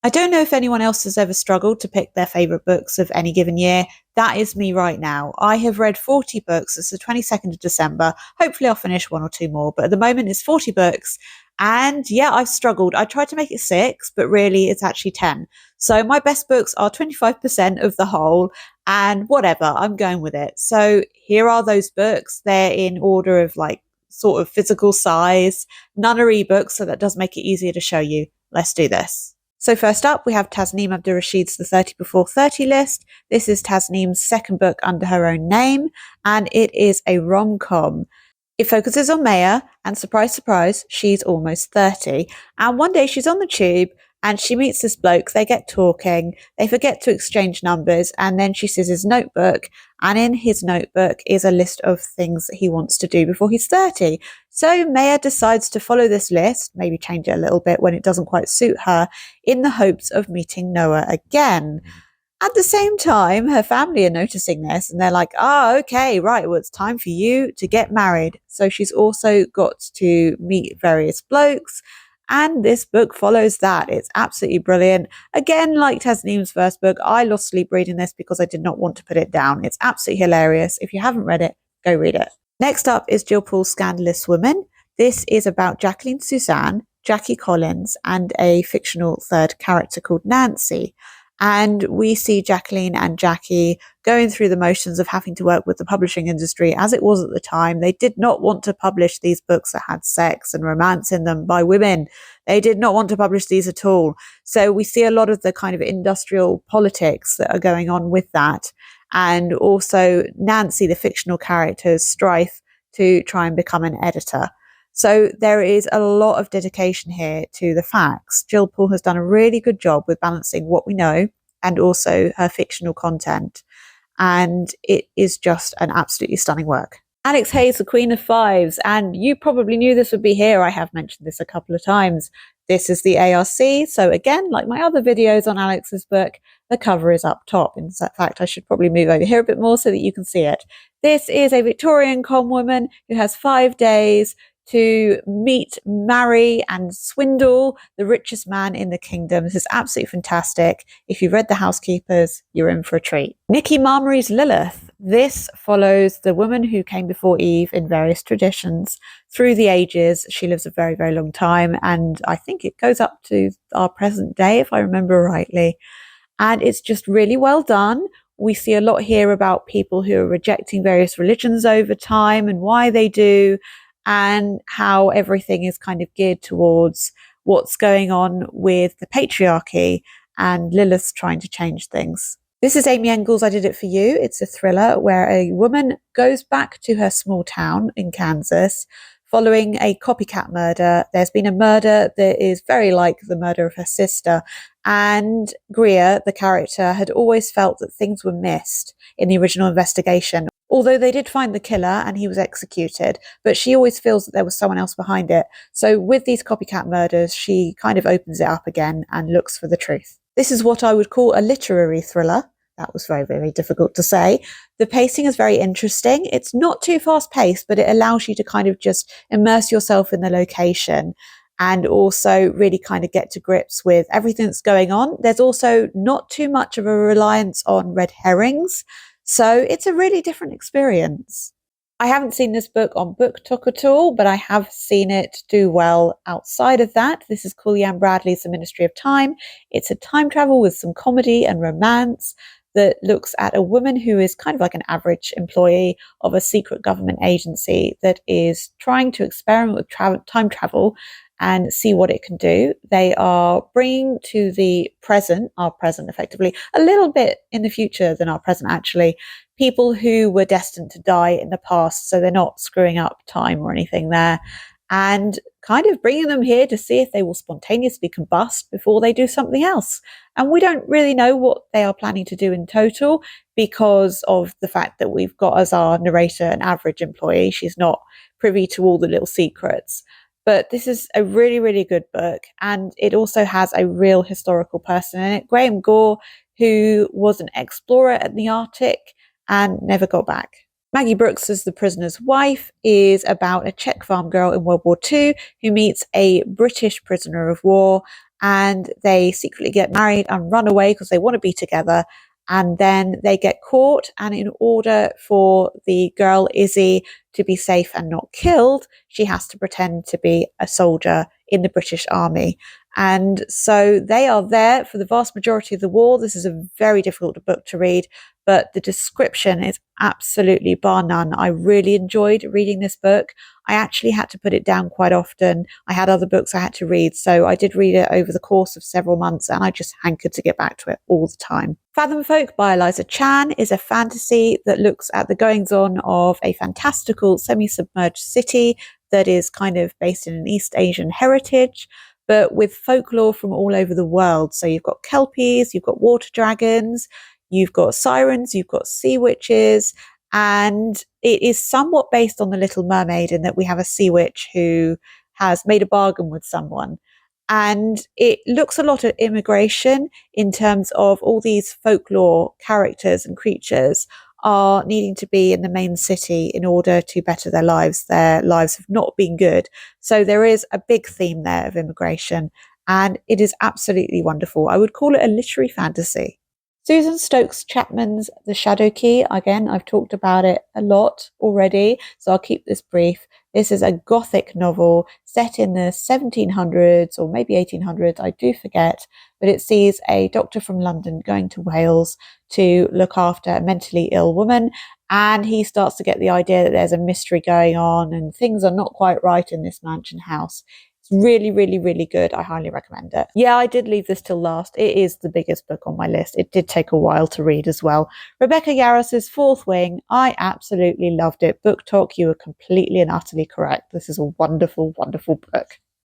I don't know if anyone else has ever struggled to pick their favourite books of any given year. That is me right now. I have read 40 books. It's the 22nd of December. Hopefully I'll finish one or two more, but at the moment it's 40 books. And yeah, I've struggled. I tried to make it 6, but really it's actually 10. So my best books are 25% of the whole, and whatever, I'm going with it. So here are those books. They're in order of like sort of physical size, nunnery books, so that does make it easier to show you. Let's do this. So first up, we have Tasneem Abdur-Rashid's The 30 Before 30 list. This is Tasneem's second book under her own name, and it is a rom-com. It focuses on Maya, and surprise, surprise, she's almost 30. And one day she's on the tube, and she meets this bloke, they get talking, they forget to exchange numbers, and then she sees his notebook, and in his notebook is a list of things that he wants to do before he's 30. So Maya decides to follow this list, maybe change it a little bit when it doesn't quite suit her, in the hopes of meeting Noah again. At the same time, her family are noticing this and they're like, okay, right, well, it's time for you to get married. So she's also got to meet various blokes. And this book follows that. It's absolutely brilliant. Again, like Tasneem's first book, I lost sleep reading this because I did not want to put it down. It's absolutely hilarious. If you haven't read it, go read it. Next up is Jill Paul's Scandalous Woman. This is about Jacqueline Suzanne, Jackie Collins, and a fictional third character called Nancy. And we see Jacqueline and Jackie going through the motions of having to work with the publishing industry as it was at the time. They did not want to publish these books that had sex and romance in them by women. They did not want to publish these at all. So we see a lot of the kind of industrial politics that are going on with that. And also Nancy, the fictional character's strife to try and become an editor. So there is a lot of dedication here to the facts. Jill Paul has done a really good job with balancing what we know and also her fictional content. And it is just an absolutely stunning work. Alex Hayes, the Queen of Fives, and you probably knew this would be here. I have mentioned this a couple of times. This is the ARC. So again, like my other videos on Alex's book, the cover is up top. In fact, I should probably move over here a bit more so that you can see it. This is a Victorian con woman who has 5 days to meet, marry, and swindle the richest man in the kingdom. This is absolutely fantastic. If you've read The Housekeepers, you're in for a treat. Nikki Marmery's Lilith. This follows the woman who came before Eve in various traditions through the ages. She lives a very, very long time, and I think it goes up to our present day, if I remember rightly. And it's just really well done. We see a lot here about people who are rejecting various religions over time and why they do, and how everything is kind of geared towards what's going on with the patriarchy and Lilith's trying to change things. This is Amy Engel's I Did It For You. It's a thriller where a woman goes back to her small town in Kansas following a copycat murder. There's been a murder that is very like the murder of her sister. And Greer, the character, had always felt that things were missed in the original investigation. Although they did find the killer and he was executed, but she always feels that there was someone else behind it. So with these copycat murders, she kind of opens it up again and looks for the truth. This is what I would call a literary thriller. That was very, very difficult to say. The pacing is very interesting. It's not too fast paced, but it allows you to kind of just immerse yourself in the location and also really kind of get to grips with everything that's going on. There's also not too much of a reliance on red herrings. So it's a really different experience. I haven't seen this book on BookTok at all, but I have seen it do well outside of that. This is Kaliane Bradley's The Ministry of Time. It's a time travel with some comedy and romance that looks at a woman who is kind of like an average employee of a secret government agency that is trying to experiment with time travel and see what it can do. They are bringing to the present, our present effectively, a little bit in the future than our present actually, people who were destined to die in the past, so they're not screwing up time or anything there, and kind of bringing them here to see if they will spontaneously combust before they do something else. And we don't really know what they are planning to do in total because of the fact that we've got as our narrator an average employee. She's not privy to all the little secrets. But this is a really, really good book. And it also has a real historical person in it, Graham Gore, who was an explorer at the Arctic and never got back. Maggie Brookes as The Prisoner's Wife is about a Czech farm girl in World War II who meets a British prisoner of war, and they secretly get married and run away because they want to be together. And then they get caught, and in order for the girl Izzy to be safe and not killed, she has to pretend to be a soldier in the British Army. And so they are there for the vast majority of the war. This is a very difficult book to read, but the description is absolutely bar none. I really enjoyed reading this book. I actually had to put it down quite often. I had other books I had to read, so I did read it over the course of several months, and I just hankered to get back to it all the time. Fathomfolk by Eliza Chan is a fantasy that looks at the goings-on of a fantastical semi-submerged city that is kind of based in an East Asian heritage, but with folklore from all over the world. So you've got kelpies, you've got water dragons, you've got sirens, you've got sea witches, and it is somewhat based on The Little Mermaid in that we have a sea witch who has made a bargain with someone. And it looks a lot at immigration in terms of all these folklore characters and creatures are needing to be in the main city in order to better their lives. Their lives have not been good. So there is a big theme there of immigration, and it is absolutely wonderful. I would call it a literary fantasy. Susan Stokes-Chapman's The Shadow Key. Again, I've talked about it a lot already, so I'll keep this brief. This is a gothic novel set in the 1700s or maybe 1800s, I do forget, but it sees a doctor from London going to Wales to look after a mentally ill woman, and he starts to get the idea that there's a mystery going on and things are not quite right in this mansion house. It's really, really, really good. I highly recommend it. Yeah, I did leave this till last. It is the biggest book on my list. It did take a while to read as well. Rebecca Yarros's Fourth Wing. I absolutely loved it. Book Talk, you were completely and utterly correct. This is a wonderful, wonderful book.